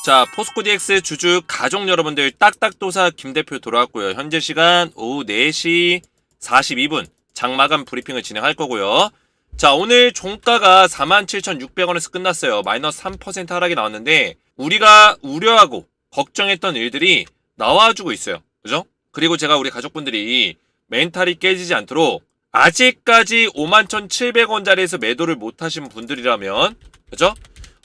자, 포스코 DX 주주 가족 여러분들 딱딱도사 김대표 돌아왔고요. 현재 시간 오후 4시 42분 장마감 브리핑을 진행할 거고요. 자, 오늘 종가가 47,600원에서 끝났어요. 마이너스 3% 하락이 나왔는데 우리가 우려하고 걱정했던 일들이 나와주고 있어요. 그죠? 그리고 제가 우리 가족분들이 멘탈이 깨지지 않도록 아직까지 51,700원짜리에서 매도를 못하신 분들이라면, 그죠?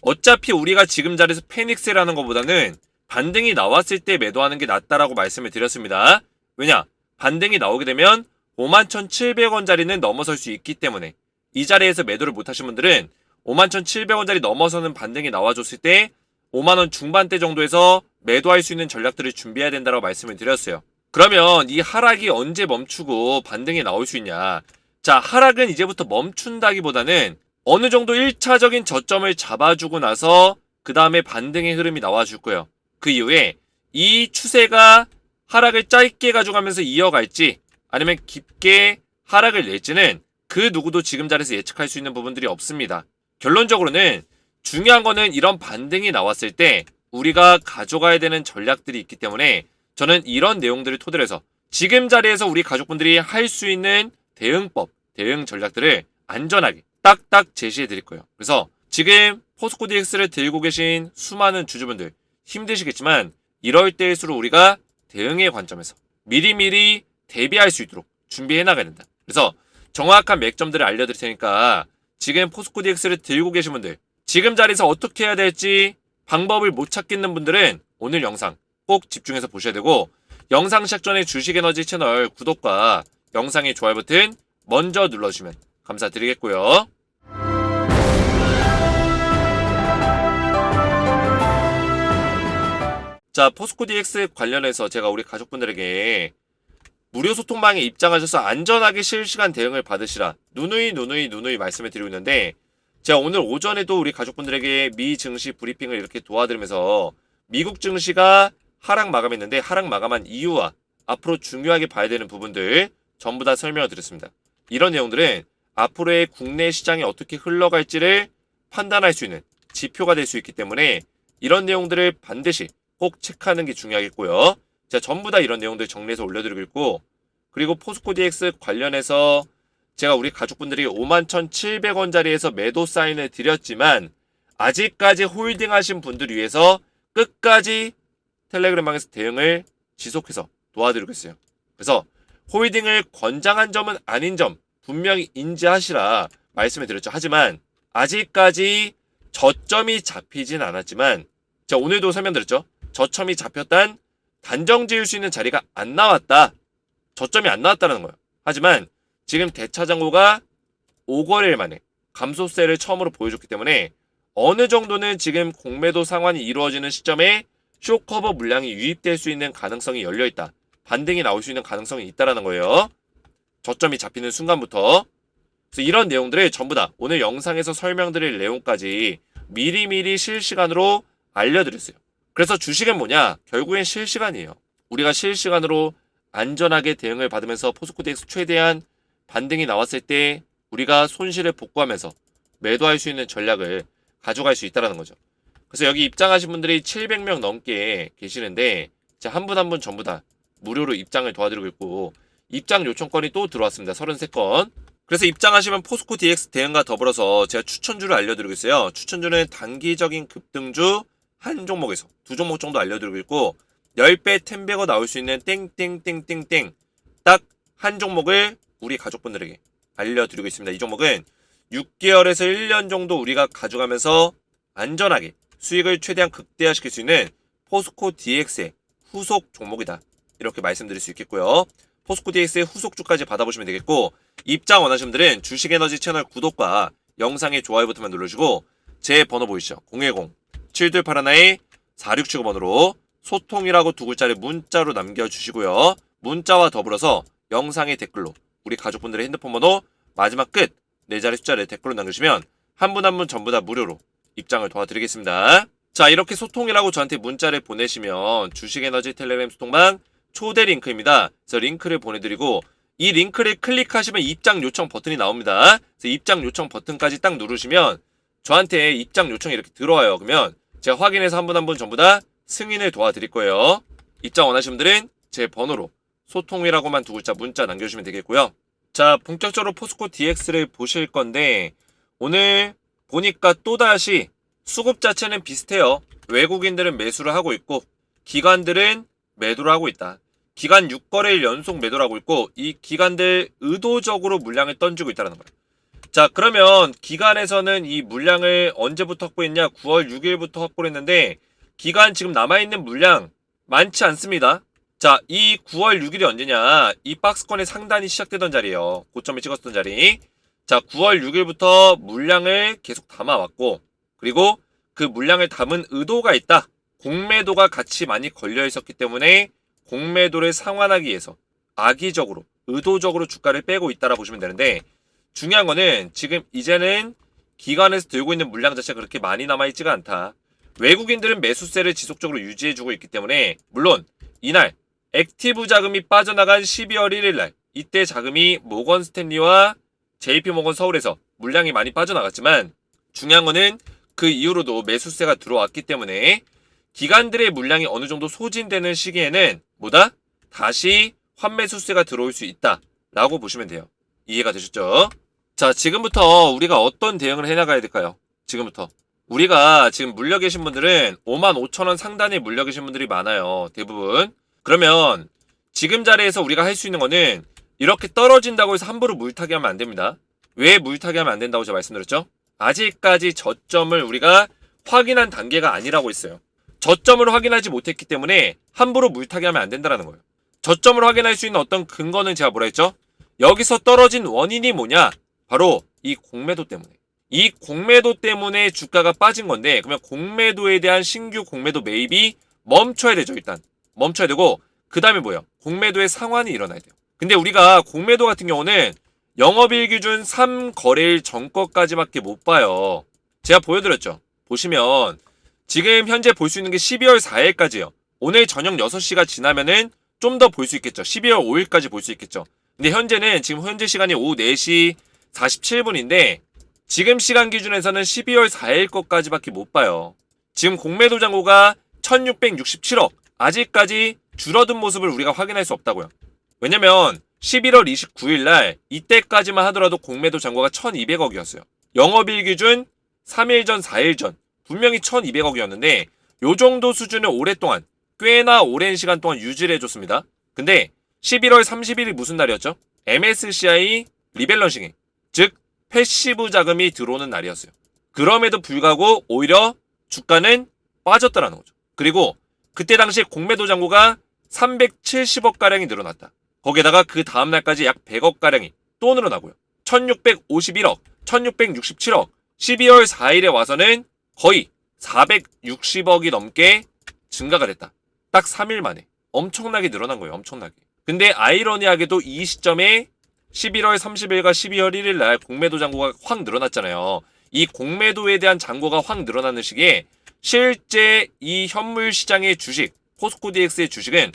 어차피 우리가 지금 자리에서 패닉스라는 것보다는 반등이 나왔을 때 매도하는 게 낫다라고 말씀을 드렸습니다. 왜냐? 반등이 나오게 되면 51,700원짜리는 넘어설 수 있기 때문에 이 자리에서 매도를 못하신 분들은 51,700원짜리 넘어서는 반등이 나와줬을 때 5만원 중반대 정도에서 매도할 수 있는 전략들을 준비해야 된다고 말씀을 드렸어요. 그러면 이 하락이 언제 멈추고 반등이 나올 수 있냐? 자, 하락은 이제부터 멈춘다기보다는 어느 정도 1차적인 저점을 잡아주고 나서 그 다음에 반등의 흐름이 나와줄 거예요. 그 이후에 이 추세가 하락을 짧게 가져가면서 이어갈지 아니면 깊게 하락을 낼지는 그 누구도 지금 자리에서 예측할 수 있는 부분들이 없습니다. 결론적으로는 중요한 거는 이런 반등이 나왔을 때 우리가 가져가야 되는 전략들이 있기 때문에 저는 이런 내용들을 토대로 해서 지금 자리에서 우리 가족분들이 할 수 있는 대응법, 대응 전략들을 안전하게 딱딱 제시해 드릴 거예요. 그래서 지금 포스코 DX를 들고 계신 수많은 주주분들 힘드시겠지만 이럴 때일수록 우리가 대응의 관점에서 미리미리 대비할 수 있도록 준비해 나가야 된다. 그래서 정확한 맥점들을 알려드릴 테니까 지금 포스코 DX를 들고 계신 분들 지금 자리에서 어떻게 해야 될지 방법을 못 찾겠는 분들은 오늘 영상 꼭 집중해서 보셔야 되고 영상 시작 전에 주식에너지 채널 구독과 영상의 좋아요 버튼 먼저 눌러주시면 감사드리겠고요. 자, 포스코 DX 관련해서 제가 우리 가족분들에게 무료 소통방에 입장하셔서 안전하게 실시간 대응을 받으시라 누누이 말씀을 드리고 있는데 제가 오늘 오전에도 우리 가족분들에게 미 증시 브리핑을 이렇게 도와드리면서 미국 증시가 하락 마감했는데 하락 마감한 이유와 앞으로 중요하게 봐야 되는 부분들 전부 다 설명을 드렸습니다. 이런 내용들은 앞으로의 국내 시장이 어떻게 흘러갈지를 판단할 수 있는 지표가 될 수 있기 때문에 이런 내용들을 반드시 꼭 체크하는 게 중요하겠고요. 제가 전부 다 이런 내용들 정리해서 올려드리고 있고 그리고 포스코 DX 관련해서 제가 우리 가족분들이 51,700원짜리에서 매도 사인을 드렸지만 아직까지 홀딩하신 분들 위해서 끝까지 텔레그램방에서 대응을 지속해서 도와드리고 있어요. 그래서 홀딩을 권장한 점은 아닌 점 분명히 인지하시라 말씀을 드렸죠. 하지만 아직까지 저점이 잡히진 않았지만 제가 오늘도 설명드렸죠. 저점이 잡혔단 단정 지을 수 있는 자리가 안 나왔다. 저점이 안 나왔다는 거예요. 하지만 지금 대차장고가 5거래일 만에 감소세를 처음으로 보여줬기 때문에 어느 정도는 지금 공매도 상환이 이루어지는 시점에 쇼커버 물량이 유입될 수 있는 가능성이 열려있다. 반등이 나올 수 있는 가능성이 있다라는 거예요. 저점이 잡히는 순간부터. 그래서 이런 내용들을 전부 다 오늘 영상에서 설명드릴 내용까지 미리미리 실시간으로 알려드렸어요. 그래서 주식은 뭐냐? 결국엔 실시간이에요. 우리가 실시간으로 안전하게 대응을 받으면서 포스코 DX 최대한 반등이 나왔을 때 우리가 손실을 복구하면서 매도할 수 있는 전략을 가져갈 수 있다는 거죠. 그래서 여기 입장하신 분들이 700명 넘게 계시는데 한 분 한 분 전부 다 무료로 입장을 도와드리고 있고 입장 요청건이 또 들어왔습니다. 33건. 그래서 입장하시면 포스코 DX 대응과 더불어서 제가 추천주를 알려드리고 있어요. 추천주는 단기적인 급등주 한 종목에서 두 종목 정도 알려드리고 있고 10배 10배가 나올 수 있는 땡땡땡땡땡 딱 한 종목을 우리 가족분들에게 알려드리고 있습니다. 이 종목은 6개월에서 1년 정도 우리가 가져가면서 안전하게 수익을 최대한 극대화시킬 수 있는 포스코 DX의 후속 종목이다. 이렇게 말씀드릴 수 있겠고요. 포스코 DX의 후속주까지 받아보시면 되겠고 입장 원하시는 분들은 주식에너지 채널 구독과 영상의 좋아요 버튼만 눌러주시고 제 번호 보이시죠? 010-7281-4675번으로 소통이라고 두 글자를 문자로 남겨주시고요. 문자와 더불어서 영상의 댓글로 우리 가족분들의 핸드폰 번호 마지막 끝 4자리 숫자를 댓글로 남겨주시면 한 분 한 분 전부 다 무료로 입장을 도와드리겠습니다. 자, 이렇게 소통이라고 저한테 문자를 보내시면 주식에너지 텔레그램 소통방 초대 링크입니다. 그래서 링크를 보내드리고 이 링크를 클릭하시면 입장 요청 버튼이 나옵니다. 그래서 입장 요청 버튼까지 딱 누르시면 저한테 입장 요청이 이렇게 들어와요. 그러면 제가 확인해서 한 분 한 분 전부 다 승인을 도와드릴 거예요. 입장 원하시는 분들은 제 번호로 소통이라고만 두 글자 문자 남겨주시면 되겠고요. 자, 본격적으로 포스코 DX를 보실 건데 오늘 보니까 또다시 수급 자체는 비슷해요. 외국인들은 매수를 하고 있고 기관들은 매도를 하고 있다. 기관 6거래일 연속 매도를 하고 있고 이 기관들 의도적으로 물량을 던지고 있다는 거예요. 자, 그러면 기관에서는 이 물량을 언제부터 확보했냐? 9월 6일부터 확보를 했는데 기관 지금 남아있는 물량 많지 않습니다. 자, 이 9월 6일이 언제냐? 이 박스권의 상단이 시작되던 자리예요. 고점을 찍었던 자리. 자, 9월 6일부터 물량을 계속 담아왔고 그리고 그 물량을 담은 의도가 있다. 공매도가 같이 많이 걸려 있었기 때문에 공매도를 상환하기 위해서 악의적으로 의도적으로 주가를 빼고 있다라 보시면 되는데 중요한 거는 지금 이제는 기관에서 들고 있는 물량 자체가 그렇게 많이 남아있지가 않다. 외국인들은 매수세를 지속적으로 유지해주고 있기 때문에 물론 이날 액티브 자금이 빠져나간 12월 1일날 이때 자금이 모건 스탠리와 JP모건 서울에서 물량이 많이 빠져나갔지만 중요한 거는 그 이후로도 매수세가 들어왔기 때문에 기관들의 물량이 어느 정도 소진되는 시기에는 뭐다? 다시 환매수세가 들어올 수 있다라고 보시면 돼요. 이해가 되셨죠? 자, 지금부터 우리가 어떤 대응을 해나가야 될까요? 지금부터. 우리가 지금 물려 계신 분들은 55,000원 상단에 물려 계신 분들이 많아요. 대부분. 그러면 지금 자리에서 우리가 할 수 있는 거는 이렇게 떨어진다고 해서 함부로 물타기 하면 안 됩니다. 왜 물타기 하면 안 된다고 제가 말씀드렸죠? 아직까지 저점을 우리가 확인한 단계가 아니라고 했어요. 저점을 확인하지 못했기 때문에 함부로 물타기 하면 안 된다는 거예요. 저점을 확인할 수 있는 어떤 근거는 제가 뭐라 했죠? 여기서 떨어진 원인이 뭐냐? 바로 이 공매도 때문에. 이 공매도 때문에 주가가 빠진 건데 그러면 공매도에 대한 신규 공매도 매입이 멈춰야 되죠. 일단 멈춰야 되고 그 다음에 뭐예요? 공매도의 상환이 일어나야 돼요. 근데 우리가 공매도 같은 경우는 영업일 기준 3거래일 전 거까지밖에 못 봐요. 제가 보여드렸죠. 보시면 지금 현재 볼 수 있는 게 12월 4일까지예요. 오늘 저녁 6시가 지나면은 좀 더 볼 수 있겠죠. 12월 5일까지 볼 수 있겠죠. 근데 현재는 지금 현재 시간이 오후 4시 47분인데 지금 시간 기준에서는 12월 4일 것까지밖에 못 봐요. 지금 공매도 잔고가 1667억 아직까지 줄어든 모습을 우리가 확인할 수 없다고요. 왜냐면 11월 29일 날 이때까지만 하더라도 공매도 잔고가 1200억이었어요. 영업일 기준 3일 전 4일 전 분명히 1200억이었는데 요 정도 수준을 오랫동안 꽤나 오랜 시간 동안 유지를 해줬습니다. 근데 11월 30일이 무슨 날이었죠? MSCI 리밸런싱이 즉 패시브 자금이 들어오는 날이었어요. 그럼에도 불구하고 오히려 주가는 빠졌다라는 거죠. 그리고 그때 당시 공매도 잔고가 370억가량이 늘어났다. 거기에다가 그 다음날까지 약 100억가량이 또 늘어나고요. 1651억, 1667억, 12월 4일에 와서는 거의 460억이 넘게 증가가 됐다. 딱 3일 만에. 엄청나게 늘어난 거예요. 엄청나게. 근데 아이러니하게도 이 시점에 11월 30일과 12월 1일 날 공매도 잔고가 확 늘어났잖아요. 이 공매도에 대한 잔고가 확 늘어나는 시기에 실제 이 현물 시장의 주식, 포스코 DX의 주식은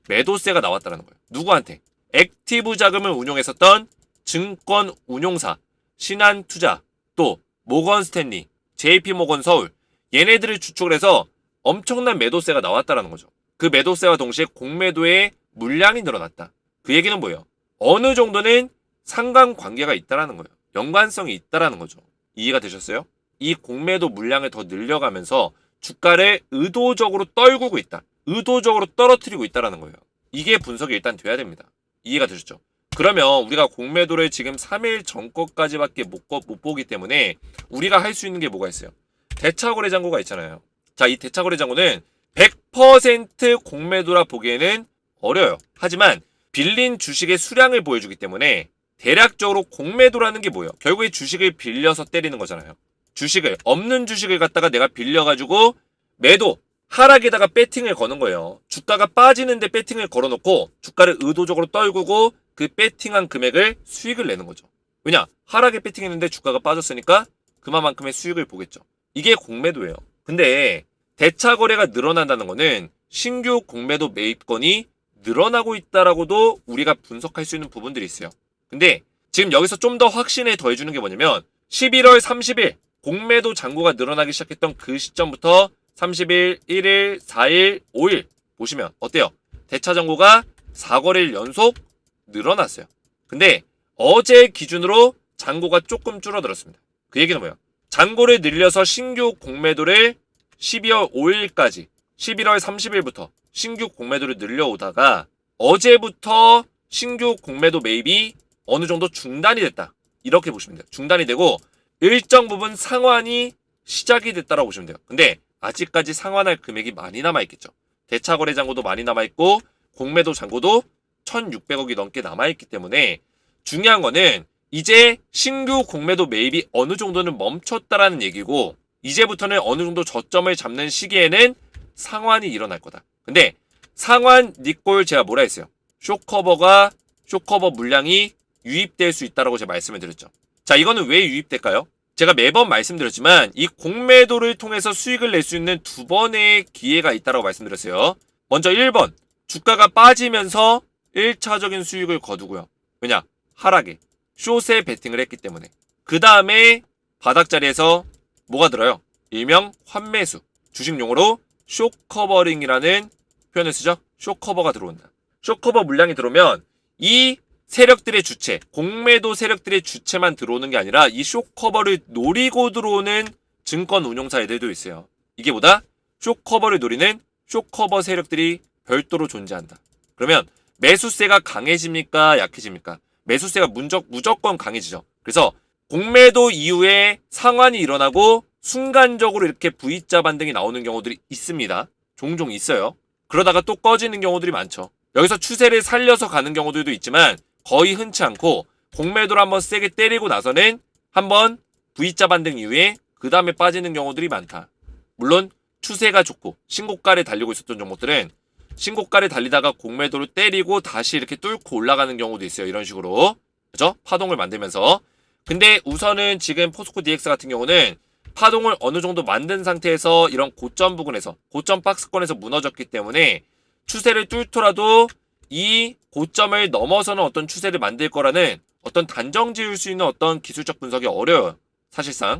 매도세가 나왔다는 거예요. 누구한테? 액티브 자금을 운용했었던 증권 운용사, 신한투자, 또 모건 스탠리, JP모건 서울 얘네들을 주축을 해서 엄청난 매도세가 나왔다는 거죠. 그 매도세와 동시에 공매도의 물량이 늘어났다. 그 얘기는 뭐예요? 어느 정도는 상관관계가 있다라는 거예요. 연관성이 있다라는 거죠. 이해가 되셨어요? 이 공매도 물량을 더 늘려가면서 주가를 의도적으로 떨구고 있다. 의도적으로 떨어뜨리고 있다라는 거예요. 이게 분석이 일단 돼야 됩니다. 이해가 되셨죠? 그러면 우리가 공매도를 지금 3일 전 거까지밖에 못 보기 때문에 우리가 할 수 있는 게 뭐가 있어요? 대차거래 잔고가 있잖아요. 자, 이 대차거래 잔고는 100% 공매도라 보기에는 어려요. 하지만 빌린 주식의 수량을 보여주기 때문에 대략적으로 공매도라는 게 뭐예요? 결국에 주식을 빌려서 때리는 거잖아요. 주식을, 없는 주식을 갖다가 내가 빌려가지고 매도, 하락에다가 배팅을 거는 거예요. 주가가 빠지는데 배팅을 걸어놓고 주가를 의도적으로 떨구고 그 배팅한 금액을 수익을 내는 거죠. 왜냐? 하락에 배팅했는데 주가가 빠졌으니까 그만큼의 수익을 보겠죠. 이게 공매도예요. 근데 대차 거래가 늘어난다는 거는 신규 공매도 매입건이 늘어나고 있다라고도 우리가 분석할 수 있는 부분들이 있어요. 근데 지금 여기서 좀 더 확신에 더해주는 게 뭐냐면 11월 30일 공매도 잔고가 늘어나기 시작했던 그 시점부터 30일, 1일, 4일, 5일 보시면 어때요? 대차 잔고가 4거래일 연속 늘어났어요. 근데 어제 기준으로 잔고가 조금 줄어들었습니다. 그 얘기는 뭐예요? 잔고를 늘려서 신규 공매도를 12월 5일까지 11월 30일부터 신규 공매도를 늘려오다가 어제부터 신규 공매도 매입이 어느 정도 중단이 됐다. 이렇게 보시면 돼요. 중단이 되고 일정 부분 상환이 시작이 됐다라고 보시면 돼요. 근데 아직까지 상환할 금액이 많이 남아있겠죠. 대차거래 잔고도 많이 남아있고 공매도 잔고도 1,600억이 넘게 남아있기 때문에 중요한 거는 이제 신규 공매도 매입이 어느 정도는 멈췄다라는 얘기고 이제부터는 어느 정도 저점을 잡는 시기에는 상환이 일어날 거다. 근데 상환 니꼴 제가 뭐라 했어요? 쇼커버 물량이 유입될 수 있다라고 제가 말씀을 드렸죠. 자, 이거는 왜 유입될까요? 제가 매번 말씀드렸지만 이 공매도를 통해서 수익을 낼 수 있는 두 번의 기회가 있다라고 말씀드렸어요. 먼저 1번, 주가가 빠지면서 1차적인 수익을 거두고요. 왜냐? 하락에 숏에 베팅을 했기 때문에. 그 다음에 바닥자리에서 뭐가 들어요? 일명 환매수, 주식용어로 숏커버링이라는 표현을 쓰죠. 숏커버가 들어온다. 숏커버 물량이 들어오면 이 세력들의 주체, 공매도 세력들의 주체만 들어오는 게 아니라 이 숏커버를 노리고 들어오는 증권 운용사 애들도 있어요. 이게 뭐다? 숏커버를 노리는 숏커버 세력들이 별도로 존재한다. 그러면 매수세가 강해집니까? 약해집니까? 매수세가 무조건 강해지죠. 그래서 공매도 이후에 상환이 일어나고 순간적으로 이렇게 V자 반등이 나오는 경우들이 있습니다. 종종 있어요. 그러다가 또 꺼지는 경우들이 많죠. 여기서 추세를 살려서 가는 경우들도 있지만 거의 흔치 않고 공매도를 한번 세게 때리고 나서는 한번 V자 반등 이후에 그 다음에 빠지는 경우들이 많다. 물론 추세가 좋고 신고가를 달리고 있었던 종목들은 신고가를 달리다가 공매도를 때리고 다시 이렇게 뚫고 올라가는 경우도 있어요. 이런 식으로. 그죠? 파동을 만들면서. 근데 우선은 지금 포스코 DX 같은 경우는 파동을 어느 정도 만든 상태에서 이런 고점 부근에서 고점 박스권에서 무너졌기 때문에 추세를 뚫더라도 이 고점을 넘어서는 어떤 추세를 만들 거라는 어떤 단정 지을 수 있는 어떤 기술적 분석이 어려워요. 사실상.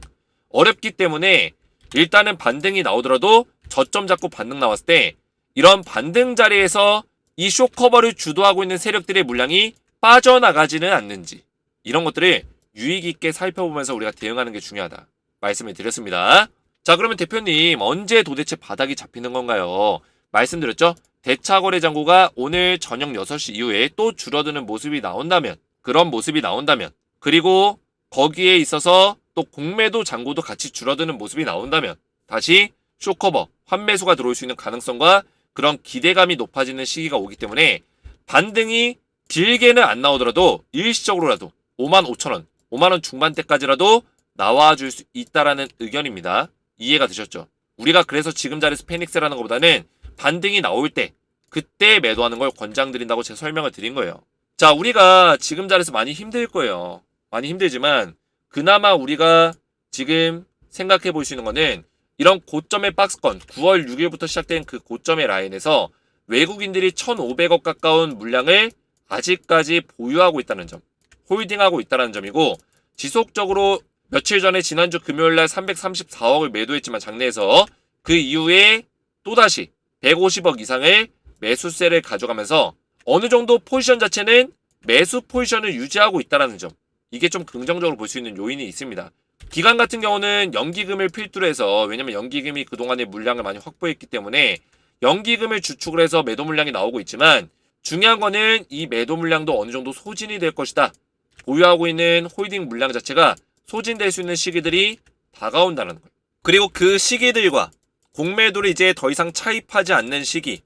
어렵기 때문에 일단은 반등이 나오더라도 저점 잡고 반등 나왔을 때 이런 반등 자리에서 이 숏커버를 주도하고 있는 세력들의 물량이 빠져나가지는 않는지 이런 것들을 유익 있게 살펴보면서 우리가 대응하는 게 중요하다. 말씀을 드렸습니다. 자, 그러면 대표님 언제 도대체 바닥이 잡히는 건가요? 말씀드렸죠? 대차거래 잔고가 오늘 저녁 6시 이후에 또 줄어드는 모습이 나온다면 그런 모습이 나온다면 그리고 거기에 있어서 또 공매도 잔고도 같이 줄어드는 모습이 나온다면 다시 숏커버, 환매수가 들어올 수 있는 가능성과 그런 기대감이 높아지는 시기가 오기 때문에 반등이 길게는 안 나오더라도 일시적으로라도 55,000원, 5만원 중반대까지라도 나와줄 수 있다라는 의견입니다. 이해가 되셨죠? 우리가 그래서 지금 자리에서 패닉셀하는 것보다는 반등이 나올 때 그때 매도하는 걸 권장드린다고 제가 설명을 드린 거예요. 자, 우리가 지금 자리에서 많이 힘들 거예요. 많이 힘들지만 그나마 우리가 지금 생각해 볼 수 있는 거는 이런 고점의 박스권 9월 6일부터 시작된 그 고점의 라인에서 외국인들이 1,500억 가까운 물량을 아직까지 보유하고 있다는 점, 홀딩하고 있다는 점이고 지속적으로 며칠 전에 지난주 금요일날 334억을 매도했지만 장내에서 그 이후에 또다시 150억 이상의 매수세를 가져가면서 어느 정도 포지션 자체는 매수 포지션을 유지하고 있다는 점, 이게 좀 긍정적으로 볼 수 있는 요인이 있습니다. 기관 같은 경우는 연기금을 필두로 해서, 왜냐면 연기금이 그동안의 물량을 많이 확보했기 때문에 연기금을 주축을 해서 매도 물량이 나오고 있지만 중요한 거는 이 매도 물량도 어느 정도 소진이 될 것이다. 보유하고 있는 홀딩 물량 자체가 소진될 수 있는 시기들이 다가온다는 거예요. 그리고 그 시기들과 공매도를 이제 더 이상 차입하지 않는 시기,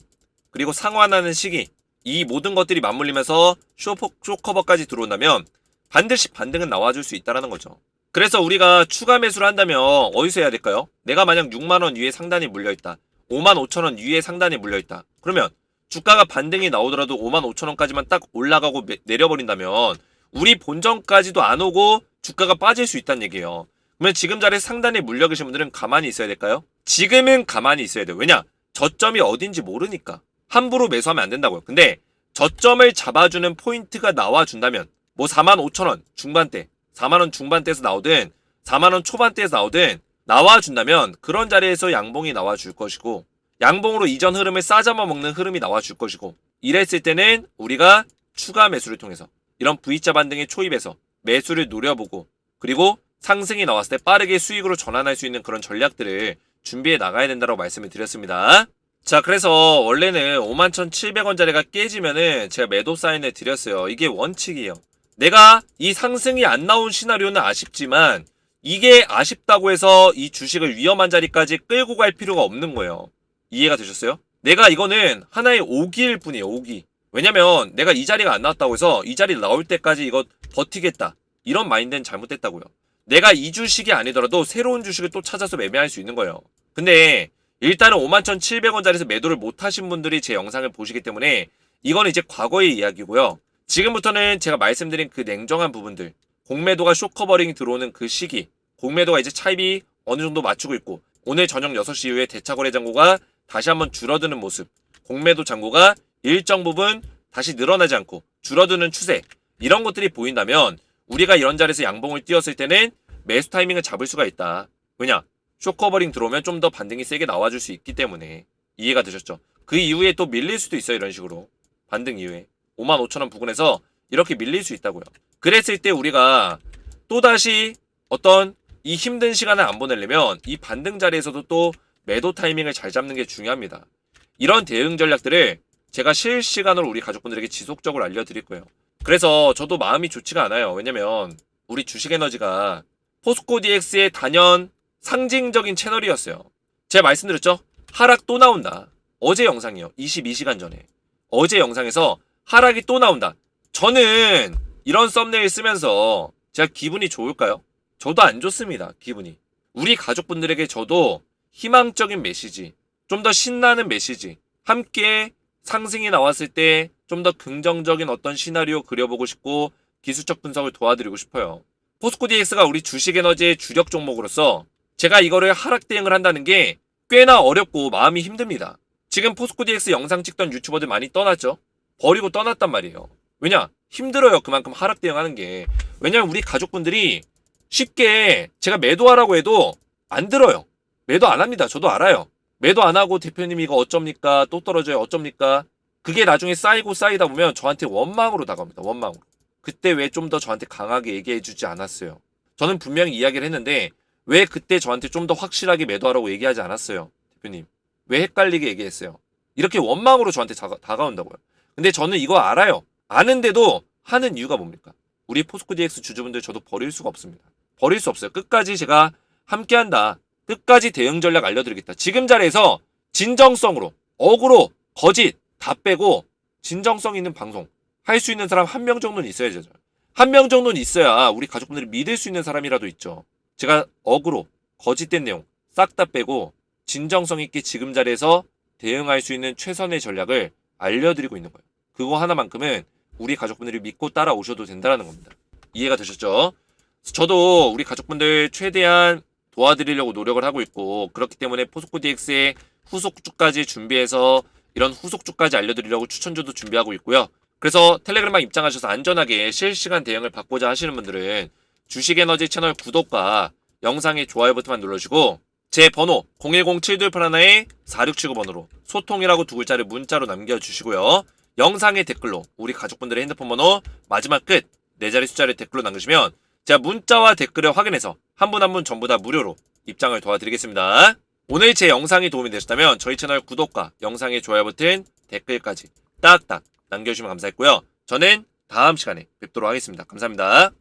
그리고 상환하는 시기, 이 모든 것들이 맞물리면서 쇼커버까지 들어온다면 반드시 반등은 나와줄 수 있다는 거죠. 그래서 우리가 추가 매수를 한다면 어디서 해야 될까요? 내가 만약 6만원 위에 상단이 물려있다. 55,000원 위에 상단이 물려있다. 그러면 주가가 반등이 나오더라도 55,000원까지만 딱 올라가고 내려버린다면 우리 본전까지도 안 오고 주가가 빠질 수 있다는 얘기예요. 그러면 지금 자리에 상단에 물려 계신 분들은 가만히 있어야 될까요? 지금은 가만히 있어야 돼요. 왜냐? 저점이 어딘지 모르니까. 함부로 매수하면 안 된다고요. 근데 저점을 잡아주는 포인트가 나와준다면 뭐 45,000원 중반대, 4만원 중반대에서 나오든 4만원 초반대에서 나오든 나와준다면 그런 자리에서 양봉이 나와줄 것이고, 양봉으로 이전 흐름을 싸잡아 먹는 흐름이 나와줄 것이고, 이랬을 때는 우리가 추가 매수를 통해서 이런 V자 반등의 초입에서 매수를 노려보고, 그리고 상승이 나왔을 때 빠르게 수익으로 전환할 수 있는 그런 전략들을 준비해 나가야 된다고 말씀을 드렸습니다. 자, 그래서 원래는 51,700원짜리가 깨지면은 제가 매도 사인을 드렸어요. 이게 원칙이에요. 내가 이 상승이 안 나온 시나리오는 아쉽지만 이게 아쉽다고 해서 이 주식을 위험한 자리까지 끌고 갈 필요가 없는 거예요. 이해가 되셨어요? 내가 이거는 하나의 오기일 뿐이에요. 오기. 왜냐면 내가 이 자리가 안 나왔다고 해서 이 자리 나올 때까지 이거 버티겠다, 이런 마인드는 잘못됐다고요. 내가 이 주식이 아니더라도 새로운 주식을 또 찾아서 매매할 수 있는 거예요. 근데 일단은 51,700원짜리에서 매도를 못 하신 분들이 제 영상을 보시기 때문에 이거는 이제 과거의 이야기고요. 지금부터는 제가 말씀드린 그 냉정한 부분들, 공매도가 숏커버링이 들어오는 그 시기, 공매도가 이제 차입이 어느 정도 맞추고 있고, 오늘 저녁 6시 이후에 대차거래 잔고가 다시 한번 줄어드는 모습, 공매도 잔고가 일정 부분 다시 늘어나지 않고 줄어드는 추세, 이런 것들이 보인다면 우리가 이런 자리에서 양봉을 띄웠을 때는 매수 타이밍을 잡을 수가 있다. 왜냐? 숏커버링 들어오면 좀 더 반등이 세게 나와줄 수 있기 때문에. 이해가 되셨죠? 그 이후에 또 밀릴 수도 있어요. 이런 식으로 반등 이후에 55,000원 부근에서 이렇게 밀릴 수 있다고요. 그랬을 때 우리가 또다시 어떤 이 힘든 시간을 안 보내려면 이 반등 자리에서도 또 매도 타이밍을 잘 잡는 게 중요합니다. 이런 대응 전략들을 제가 실시간으로 우리 가족분들에게 지속적으로 알려드릴 거예요. 그래서 저도 마음이 좋지가 않아요. 왜냐면 우리 주식에너지가 포스코 DX의 단연 상징적인 채널이었어요. 제가 말씀드렸죠? 하락 또 나온다. 어제 영상이요. 22시간 전에. 어제 영상에서 하락이 또 나온다. 저는 이런 썸네일 쓰면서 제가 기분이 좋을까요? 저도 안 좋습니다. 기분이. 우리 가족분들에게 저도 희망적인 메시지, 좀 더 신나는 메시지, 함께 상승이 나왔을 때 좀 더 긍정적인 어떤 시나리오 그려보고 싶고 기술적 분석을 도와드리고 싶어요. 포스코 DX가 우리 주식에너지의 주력 종목으로서 제가 이거를 하락 대응을 한다는 게 꽤나 어렵고 마음이 힘듭니다. 지금 포스코 DX 영상 찍던 유튜버들 많이 떠났죠? 버리고 떠났단 말이에요. 왜냐? 힘들어요. 그만큼 하락 대응하는 게. 왜냐면 우리 가족분들이 쉽게 제가 매도하라고 해도 안 들어요. 매도 안 합니다. 저도 알아요. 매도 안 하고 대표님 이거 어쩝니까? 또 떨어져요. 어쩝니까? 그게 나중에 쌓이고 쌓이다 보면 저한테 원망으로 다가옵니다. 원망으로. 그때 왜 좀 더 저한테 강하게 얘기해 주지 않았어요? 저는 분명히 이야기를 했는데 왜 그때 저한테 좀 더 확실하게 매도하라고 얘기하지 않았어요? 대표님. 왜 헷갈리게 얘기했어요? 이렇게 원망으로 저한테 다가온다고요. 근데 저는 이거 알아요. 아는데도 하는 이유가 뭡니까? 우리 포스코 DX 주주분들 저도 버릴 수가 없습니다. 버릴 수 없어요. 끝까지 제가 함께한다. 끝까지 대응 전략 알려드리겠다. 지금 자리에서 진정성으로, 어그로, 거짓 다 빼고 진정성 있는 방송 할 수 있는 사람 한 명 정도는 있어야죠. 한 명 정도는 있어야 우리 가족분들이 믿을 수 있는 사람이라도 있죠. 제가 어그로, 거짓된 내용 싹 다 빼고 진정성 있게 지금 자리에서 대응할 수 있는 최선의 전략을 알려드리고 있는 거예요. 그거 하나만큼은 우리 가족분들이 믿고 따라오셔도 된다는 겁니다. 이해가 되셨죠? 저도 우리 가족분들 최대한 도와드리려고 노력을 하고 있고, 그렇기 때문에 포스코 DX의 후속주까지 준비해서 이런 후속주까지 알려드리려고 추천주도 준비하고 있고요. 그래서 텔레그램방 입장하셔서 안전하게 실시간 대응을 받고자 하시는 분들은 주식에너지 채널 구독과 영상의 좋아요 버튼만 눌러주시고 제 번호 010-7281-4679번으로 소통이라고 두 글자를 문자로 남겨주시고요. 영상의 댓글로 우리 가족분들의 핸드폰 번호 마지막 끝 4자리 숫자를 댓글로 남기시면 제가 문자와 댓글을 확인해서 한 분 한 분 전부 다 무료로 입장을 도와드리겠습니다. 오늘 제 영상이 도움이 되셨다면 저희 채널 구독과 영상의 좋아요 버튼, 댓글까지 딱딱 남겨주시면 감사했고요. 저는 다음 시간에 뵙도록 하겠습니다. 감사합니다.